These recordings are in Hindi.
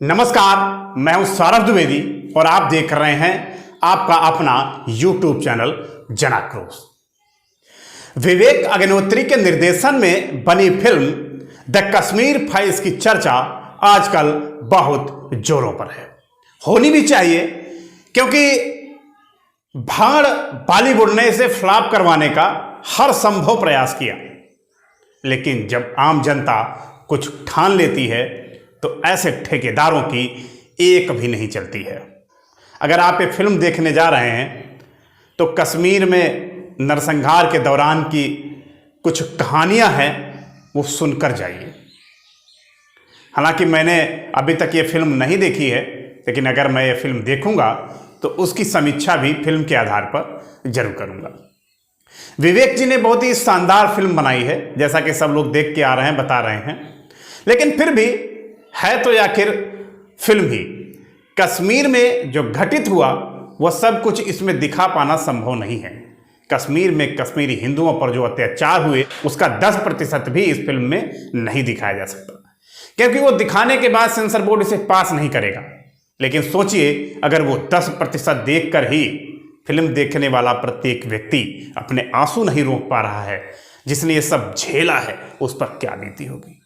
नमस्कार, मैं हूं सौरभ द्विवेदी और आप देख रहे हैं आपका अपना YouTube चैनल जनाक्रोश। विवेक अग्निहोत्री के निर्देशन में बनी फिल्म द कश्मीर फाइल्स की चर्चा आजकल बहुत जोरों पर है। होनी भी चाहिए, क्योंकि भाड़ बॉलीवुड ने इसे फ्लॉप करवाने का हर संभव प्रयास किया, लेकिन जब आम जनता कुछ ठान लेती है तो ऐसे ठेकेदारों की एक भी नहीं चलती है। अगर आप ये फिल्म देखने जा रहे हैं तो कश्मीर में नरसंहार के दौरान की कुछ कहानियां हैं, वो सुनकर जाइए। हालांकि मैंने अभी तक ये फिल्म नहीं देखी है, लेकिन अगर मैं ये फिल्म देखूंगा तो उसकी समीक्षा भी फिल्म के आधार पर जरूर करूंगा। विवेक जी ने बहुत ही शानदार फिल्म बनाई है, जैसा कि सब लोग देख के आ रहे हैं, बता रहे हैं, लेकिन फिर भी है तो आखिर फिल्म ही। कश्मीर में जो घटित हुआ वह सब कुछ इसमें दिखा पाना संभव नहीं है। कश्मीर में कश्मीरी हिंदुओं पर जो अत्याचार हुए उसका 10% भी इस फिल्म में नहीं दिखाया जा सकता, क्योंकि वो दिखाने के बाद सेंसर बोर्ड इसे पास नहीं करेगा। लेकिन सोचिए, अगर वो 10% देखकर ही फिल्म देखने वाला प्रत्येक व्यक्ति अपने आंसू नहीं रोक पा रहा है, जिसने ये सब झेला है, उस पर क्या बीती होगी।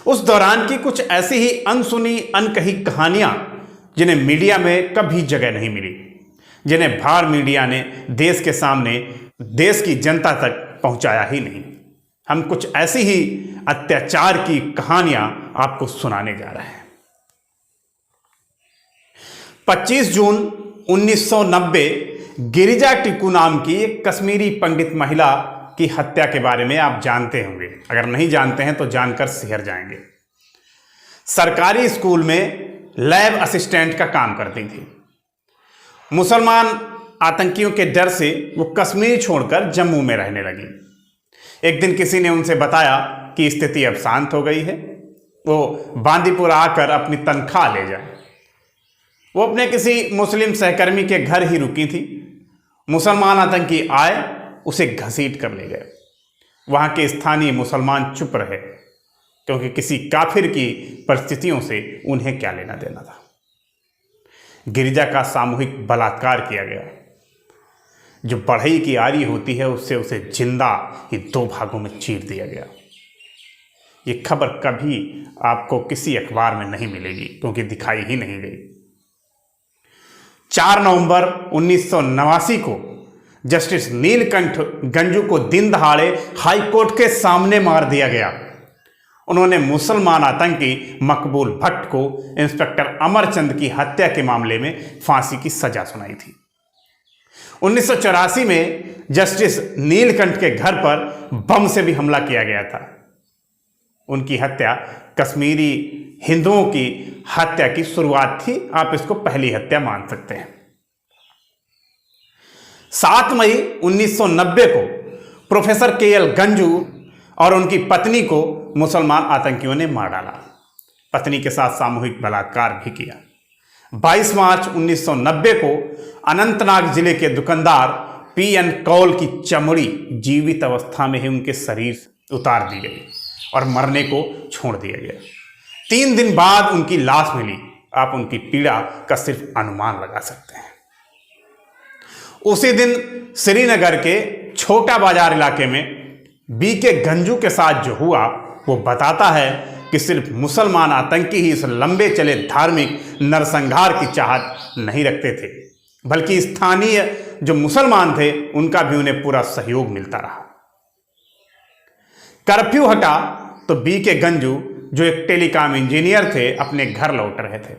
उस दौरान की कुछ ऐसी ही अनसुनी अनकही कहानियां जिन्हें मीडिया में कभी जगह नहीं मिली, जिन्हें भाड़ मीडिया ने देश के सामने, देश की जनता तक पहुंचाया ही नहीं। हम कुछ ऐसी ही अत्याचार की कहानियां आपको सुनाने जा रहे हैं। 25 जून 1990 गिरिजा टिक्कू नाम की एक कश्मीरी पंडित महिला की हत्या के बारे में आप जानते होंगे। अगर नहीं जानते हैं तो जानकर सिहर जाएंगे। सरकारी स्कूल में लैब असिस्टेंट का काम करती थी। मुसलमान आतंकियों के डर से वो कश्मीर छोड़कर जम्मू में रहने लगी। एक दिन किसी ने उनसे बताया कि स्थिति अब शांत हो गई है, वो बांदीपुर आकर अपनी तनख्वाह ले जाए। वो अपने किसी मुस्लिम सहकर्मी के घर ही रुकी थी। मुसलमान आतंकी आए, उसे घसीट कर ले गए। वहां के स्थानीय मुसलमान चुप रहे, क्योंकि किसी काफिर की परिस्थितियों से उन्हें क्या लेना देना था। गिरिजा का सामूहिक बलात्कार किया गया। जो बढ़ई की आरी होती है, उससे उसे जिंदा ही 2 भागों में चीर दिया गया। ये खबर कभी आपको किसी अखबार में नहीं मिलेगी, क्योंकि दिखाई ही नहीं गई। 4 नवंबर 1989 को जस्टिस नीलकंठ गंजू को दिन दहाड़े हाईकोर्ट के सामने मार दिया गया। उन्होंने मुसलमान आतंकी मकबूल भट्ट को इंस्पेक्टर अमरचंद की हत्या के मामले में फांसी की सजा सुनाई थी। 1984 में जस्टिस नीलकंठ के घर पर बम से भी हमला किया गया था। उनकी हत्या कश्मीरी हिंदुओं की हत्या की शुरुआत थी। आप इसको पहली हत्या मान सकते हैं। 7 मई 1990 को प्रोफेसर केएल गंजू और उनकी पत्नी को मुसलमान आतंकियों ने मार डाला। पत्नी के साथ सामूहिक बलात्कार भी किया। 22 मार्च 1990 को अनंतनाग जिले के दुकानदार पीएन कौल की चमड़ी जीवित अवस्था में ही उनके शरीर उतार दी गई और मरने को छोड़ दिया गया। 3 दिन बाद उनकी लाश मिली। आप उनकी पीड़ा का सिर्फ अनुमान लगा सकते हैं। उसी दिन श्रीनगर के छोटा बाजार इलाके में बीके गंजू के साथ जो हुआ, वो बताता है कि सिर्फ मुसलमान आतंकी ही इस लंबे चले धार्मिक नरसंहार की चाहत नहीं रखते थे, बल्कि स्थानीय जो मुसलमान थे उनका भी उन्हें पूरा सहयोग मिलता रहा। कर्फ्यू हटा तो बीके गंजू, जो एक टेलीकॉम इंजीनियर थे, अपने घर लौट रहे थे।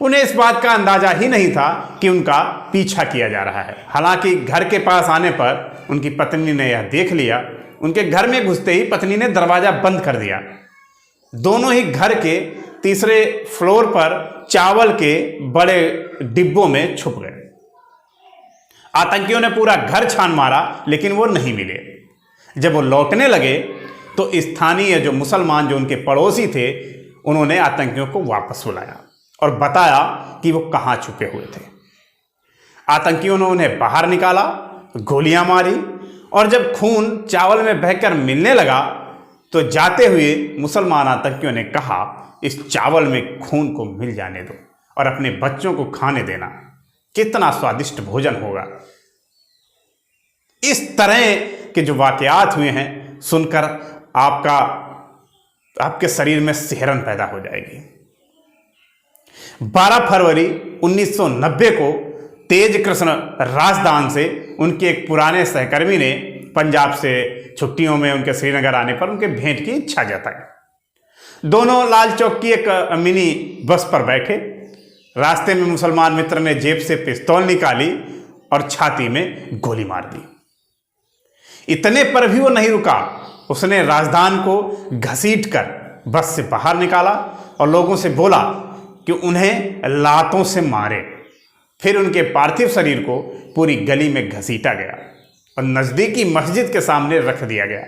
उन्हें इस बात का अंदाजा ही नहीं था कि उनका पीछा किया जा रहा है। हालांकि घर के पास आने पर उनकी पत्नी ने यह देख लिया। उनके घर में घुसते ही पत्नी ने दरवाजा बंद कर दिया। दोनों ही घर के तीसरे फ्लोर पर चावल के बड़े डिब्बों में छुप गए। आतंकियों ने पूरा घर छान मारा, लेकिन वो नहीं मिले। जब वो लौटने लगे तो स्थानीय जो मुसलमान, जो उनके पड़ोसी थे, उन्होंने आतंकियों को वापस बुलाया और बताया कि वो कहाँ छुपे हुए थे। आतंकियों ने उन्हें बाहर निकाला, गोलियां मारी, और जब खून चावल में बहकर मिलने लगा तो जाते हुए मुसलमान आतंकियों ने कहा, इस चावल में खून को मिल जाने दो और अपने बच्चों को खाने देना, कितना स्वादिष्ट भोजन होगा। इस तरह के जो वाकयात हुए हैं सुनकर आपके शरीर में सिहरन पैदा हो जाएगी। 12 फरवरी 1990 को तेज कृष्ण राजदान से उनके एक पुराने सहकर्मी ने पंजाब से छुट्टियों में उनके श्रीनगर आने पर उनके भेंट की इच्छा जताई। दोनों लाल चौक की एक मिनी बस पर बैठे। रास्ते में मुसलमान मित्र ने जेब से पिस्तौल निकाली और छाती में गोली मार दी। इतने पर भी वो नहीं रुका, उसने राजदान को घसीटकर बस से बाहर निकाला और लोगों से बोला कि उन्हें लातों से मारे। फिर उनके पार्थिव शरीर को पूरी गली में घसीटा गया और नज़दीकी मस्जिद के सामने रख दिया गया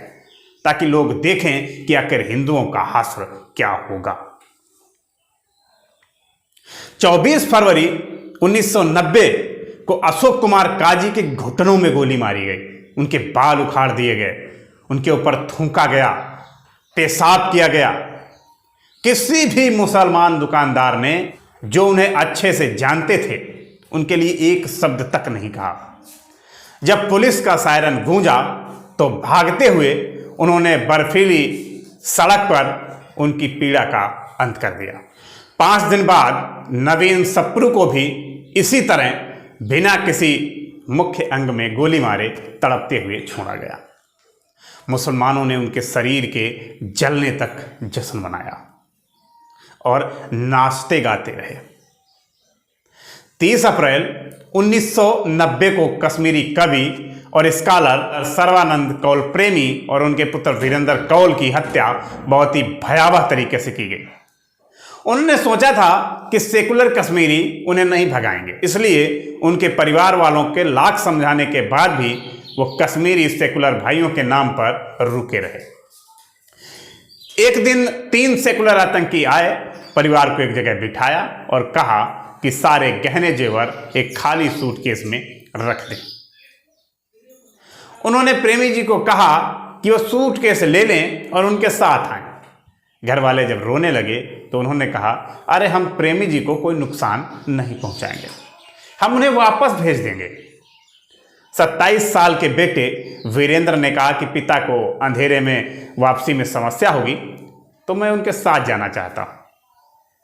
ताकि लोग देखें कि आखिर हिंदुओं का हश्र क्या होगा। 24 फरवरी 1990 को अशोक कुमार काजी के घुटनों में गोली मारी गई, उनके बाल उखाड़ दिए गए, उनके ऊपर थूका गया, पेशाब किया गया। किसी भी मुसलमान दुकानदार ने, जो उन्हें अच्छे से जानते थे, उनके लिए एक शब्द तक नहीं कहा। जब पुलिस का सायरन गूंजा तो भागते हुए उन्होंने बर्फीली सड़क पर उनकी पीड़ा का अंत कर दिया। 5 दिन बाद नवीन सप्रू को भी इसी तरह बिना किसी मुख्य अंग में गोली मारे तड़पते हुए छोड़ा गया। मुसलमानों ने उनके शरीर के जलने तक जश्न मनाया और नाचते गाते रहे। 30 अप्रैल 1990 को कश्मीरी कवि और स्कॉलर सर्बानंद कौल प्रेमी और उनके पुत्र वीरेंद्र कौल की हत्या बहुत ही भयावह तरीके से की गई। उन्होंने सोचा था कि सेकुलर कश्मीरी उन्हें नहीं भगाएंगे, इसलिए उनके परिवार वालों के लाख समझाने के बाद भी वो कश्मीरी सेकुलर भाइयों के नाम पर रुके रहे। एक दिन 3 सेकुलर आतंकी आए, परिवार को एक जगह बिठाया और कहा कि सारे गहने जेवर एक खाली सूटकेस में रख दें। उन्होंने प्रेमी जी को कहा कि वो सूटकेस ले लें और उनके साथ आए। घर वाले जब रोने लगे तो उन्होंने कहा, अरे हम प्रेमी जी को कोई नुकसान नहीं पहुंचाएंगे, हम उन्हें वापस भेज देंगे। 27 साल के बेटे वीरेंद्र ने कहा कि पिता को अंधेरे में वापसी में समस्या होगी तो मैं उनके साथ जाना चाहता हूं।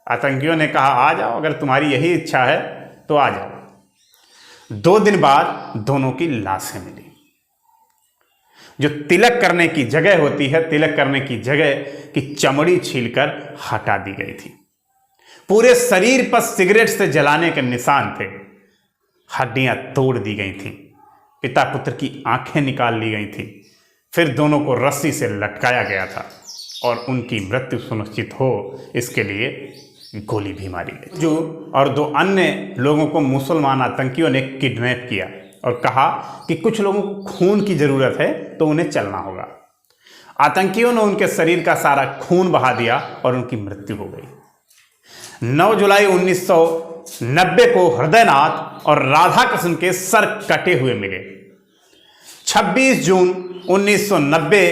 आतंकियों ने कहा, आ जाओ, अगर तुम्हारी यही इच्छा है तो आ जाओ। 2 दिन बाद दोनों की लाशें मिली। जो तिलक करने की जगह होती है, तिलक करने की जगह की चमड़ी छीलकर हटा दी गई थी। पूरे शरीर पर सिगरेट से जलाने के निशान थे। हड्डियां तोड़ दी गई थी। पिता पुत्र की आंखें निकाल ली गई थी। फिर दोनों को रस्सी से लटकाया गया था और उनकी मृत्यु सुनिश्चित हो इसके लिए गोली भी मारी गई। जो और 2 अन्य लोगों को मुसलमान आतंकियों ने किडनैप किया और कहा कि कुछ लोगों को खून की जरूरत है तो उन्हें चलना होगा। आतंकियों ने उनके शरीर का सारा खून बहा दिया और उनकी मृत्यु हो गई। 9 जुलाई 1990 को हृदयनाथ और राधा कृष्ण के सर कटे हुए मिले। 26 जून 1990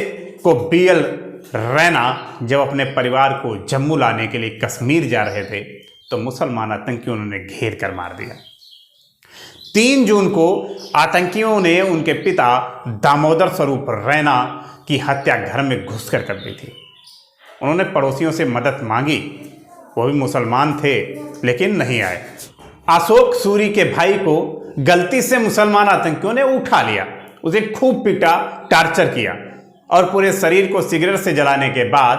को बीएल रैना जब अपने परिवार को जम्मू लाने के लिए कश्मीर जा रहे थे तो मुसलमान आतंकियों ने घेर कर मार दिया। 3 जून को आतंकियों ने उनके पिता दामोदर स्वरूप रैना की हत्या घर में घुसकर कर दी थी। उन्होंने पड़ोसियों से मदद मांगी, वो भी मुसलमान थे लेकिन नहीं आए। अशोक सूरी के भाई को गलती से मुसलमान आतंकियों ने उठा लिया, उसे खूब पीटा, टार्चर किया और पूरे शरीर को सिगरेट से जलाने के बाद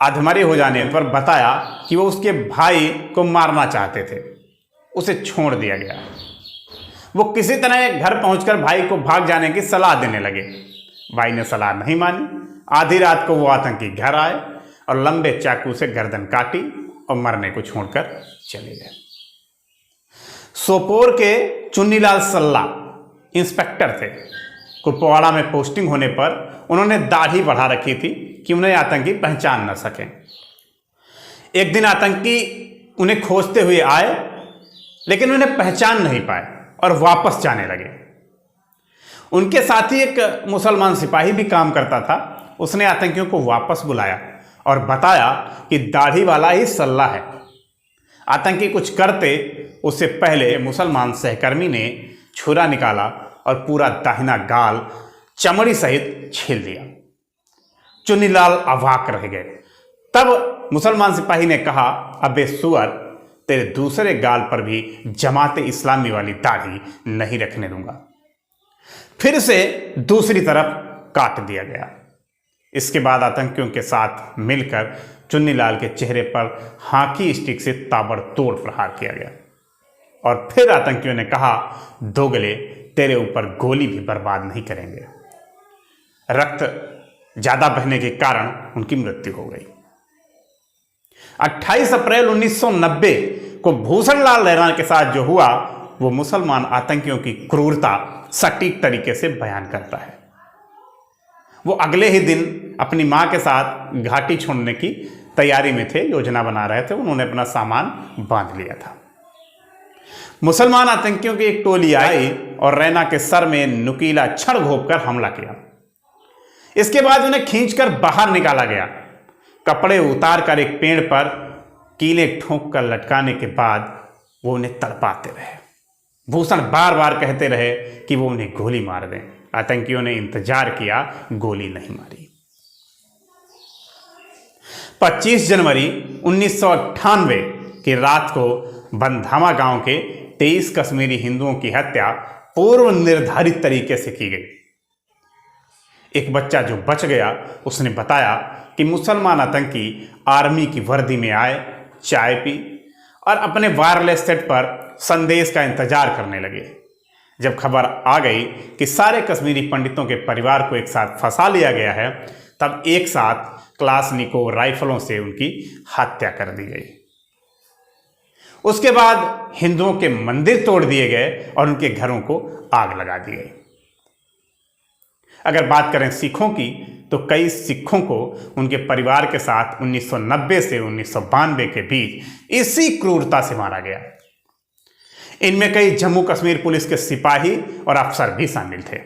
अधमरे हो जाने पर बताया कि वो उसके भाई को मारना चाहते थे। उसे छोड़ दिया गया। वो किसी तरह घर पहुंचकर भाई को भाग जाने की सलाह देने लगे। भाई ने सलाह नहीं मानी। आधी रात को वो आतंकी घर आए और लंबे चाकू से गर्दन काटी और मरने को छोड़कर चले गए। सोपोर के चुन्नीलाल सल्ला इंस्पेक्टर थे। कुपवाड़ा में पोस्टिंग होने पर उन्होंने दाढ़ी बढ़ा रखी थी कि उन्हें आतंकी पहचान न सकें। एक दिन आतंकी उन्हें खोजते हुए आए लेकिन उन्हें पहचान नहीं पाए और वापस जाने लगे। उनके साथ ही एक मुसलमान सिपाही भी काम करता था। उसने आतंकियों को वापस बुलाया और बताया कि दाढ़ी वाला ही सल्ला है। आतंकी कुछ करते उससे पहले मुसलमान सहकर्मी ने छुरा निकाला और पूरा दाहिना गाल चमड़ी सहित छील दिया। चुन्नीलाल अवाक रह गए। तब मुसलमान सिपाही ने कहा, अबे सुअर, तेरे दूसरे गाल पर भी जमाते इस्लामी वाली दाढ़ी नहीं रखने दूंगा। फिर से दूसरी तरफ काट दिया गया। इसके बाद आतंकियों के साथ मिलकर चुन्नीलाल के चेहरे पर हाकी स्टिक से ताबड़तोड़ प्रहार किया गया और फिर आतंकियों ने कहा, दोगले, तेरे ऊपर गोली भी बर्बाद नहीं करेंगे। रक्त ज्यादा बहने के कारण उनकी मृत्यु हो गई। 28 अप्रैल 1990 को भूषण लाल लहरा के साथ जो हुआ वो मुसलमान आतंकियों की क्रूरता सटीक तरीके से बयान करता है। वो अगले ही दिन अपनी मां के साथ घाटी छोड़ने की तैयारी में थे, योजना बना रहे थे। उन्होंने अपना सामान बांध लिया था। मुसलमान आतंकियों की एक टोली आई और रैना के सर में नुकीला छड़ घोंपकर हमला किया। इसके बाद उन्हें खींचकर बाहर निकाला गया। कपड़े उतार कर एक पेड़ पर कीले ठोंक कर लटकाने के बाद वो उन्हें तड़पाते रहे। भूषण बार बार कहते रहे कि वो उन्हें गोली मार दें। आतंकियों ने इंतजार किया, गोली नहीं मारी। 25 जनवरी 1998 की रात को बंधामा गांव के 23 कश्मीरी हिंदुओं की हत्या पूर्व निर्धारित तरीके से की गई। एक बच्चा जो बच गया उसने बताया कि मुसलमान आतंकी आर्मी की वर्दी में आए, चाय पी और अपने वायरलेस सेट पर संदेश का इंतजार करने लगे। जब खबर आ गई कि सारे कश्मीरी पंडितों के परिवार को एक साथ फंसा लिया गया है, तब एक साथ क्लासनिकोव राइफलों से उनकी हत्या कर दी गई। उसके बाद हिंदुओं के मंदिर तोड़ दिए गए और उनके घरों को आग लगा दी गई। अगर बात करें सिखों की, तो कई सिखों को उनके परिवार के साथ 1990 से 1992 के बीच इसी क्रूरता से मारा गया। इनमें कई जम्मू कश्मीर पुलिस के सिपाही और अफसर भी शामिल थे।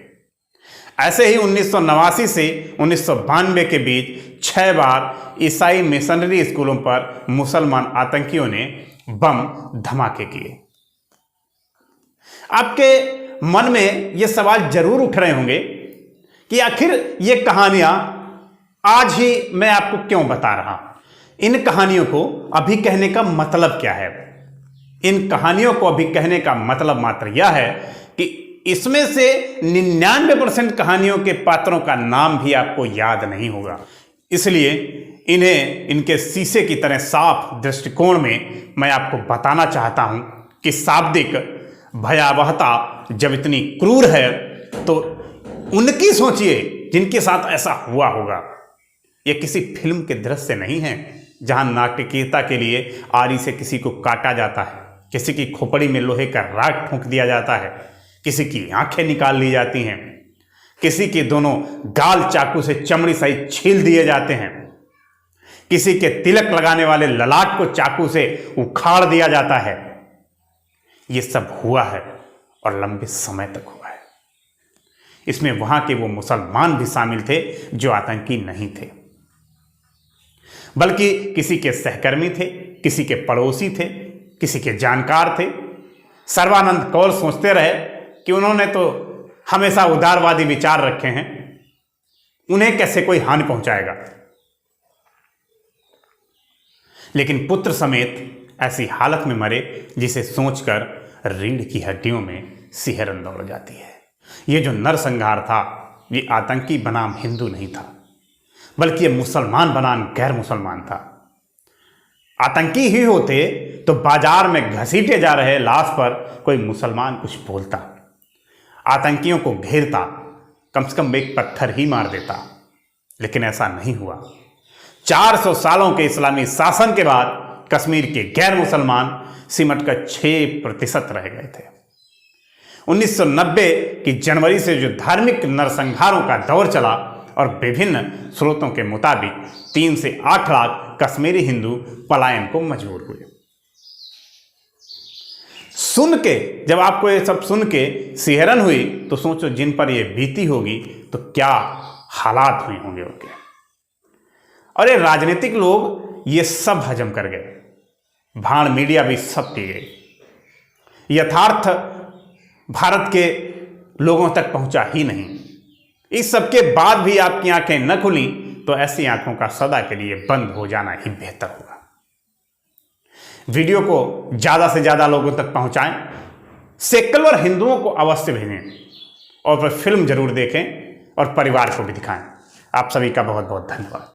ऐसे ही 1989 से 1992 के बीच 6 बार ईसाई मिशनरी स्कूलों पर मुसलमान आतंकियों ने बम धमाके किए। आपके मन में ये सवाल जरूर उठ रहे होंगे कि आखिर ये कहानियां आज ही मैं आपको क्यों बता रहा हूं। इन कहानियों को अभी कहने का मतलब क्या है? इन कहानियों को अभी कहने का मतलब मात्र यह है कि इसमें से 99% कहानियों के पात्रों का नाम भी आपको याद नहीं होगा। इसलिए इन्हें इनके शीशे की तरह साफ दृष्टिकोण में मैं आपको बताना चाहता हूं कि शाब्दिक भयावहता जब इतनी क्रूर है तो उनकी सोचिए जिनके साथ ऐसा हुआ होगा। यह किसी फिल्म के दृश्य नहीं है जहां नाटकीयता के लिए आरी से किसी को काटा जाता है, किसी की खोपड़ी में लोहे का राग ठोंक दिया जाता है, किसी की आंखें निकाल ली जाती हैं, किसी के दोनों गाल चाकू से चमड़ी सहित छील दिए जाते हैं, किसी के तिलक लगाने वाले ललाट को चाकू से उखाड़ दिया जाता है। यह सब हुआ है और लंबे समय तक हुआ है। इसमें वहां के वो मुसलमान भी शामिल थे जो आतंकी नहीं थे, बल्कि किसी के सहकर्मी थे, किसी के पड़ोसी थे, किसी के जानकार थे। सर्बानंद कौर सोचते रहे कि उन्होंने तो हमेशा उदारवादी विचार रखे हैं, उन्हें कैसे कोई हानि पहुंचाएगा। लेकिन पुत्र समेत ऐसी हालत में मरे जिसे सोचकर रीढ़ की हड्डियों में सिहरन दौड़ जाती है। ये जो नरसंहार था, ये आतंकी बनाम हिंदू नहीं था, बल्कि ये मुसलमान बनाम गैर मुसलमान था। आतंकी ही होते तो बाजार में घसीटे जा रहे लाश पर कोई मुसलमान कुछ बोलता, आतंकियों को घेरता, कम से कम एक पत्थर ही मार देता। लेकिन ऐसा नहीं हुआ। 400 सालों के इस्लामी शासन के बाद कश्मीर के गैर मुसलमान सिमट कर 6% रह गए थे। 1990 की जनवरी से जो धार्मिक नरसंहारों का दौर चला और विभिन्न स्रोतों के मुताबिक 3 से 8 लाख कश्मीरी हिंदू पलायन को मजबूर हुए। सुन के, जब आपको ये सब सुन के सिहरन हुई तो सोचो जिन पर ये बीती होगी तो क्या हालात हुए होंगे उनके। और ये राजनीतिक लोग ये सब हजम कर गए, भाड़ मीडिया भी सब पी गई। यथार्थ भारत के लोगों तक पहुंचा ही नहीं। इस सब के बाद भी आपकी आंखें न खुली तो ऐसी आंखों का सदा के लिए बंद हो जाना ही बेहतर होगा। वीडियो को ज्यादा से ज्यादा लोगों तक पहुंचाएं, सेकुलर हिंदुओं को अवश्य भेजें और फिर फिल्म जरूर देखें और परिवार को भी दिखाएं। आप सभी का बहुत बहुत धन्यवाद।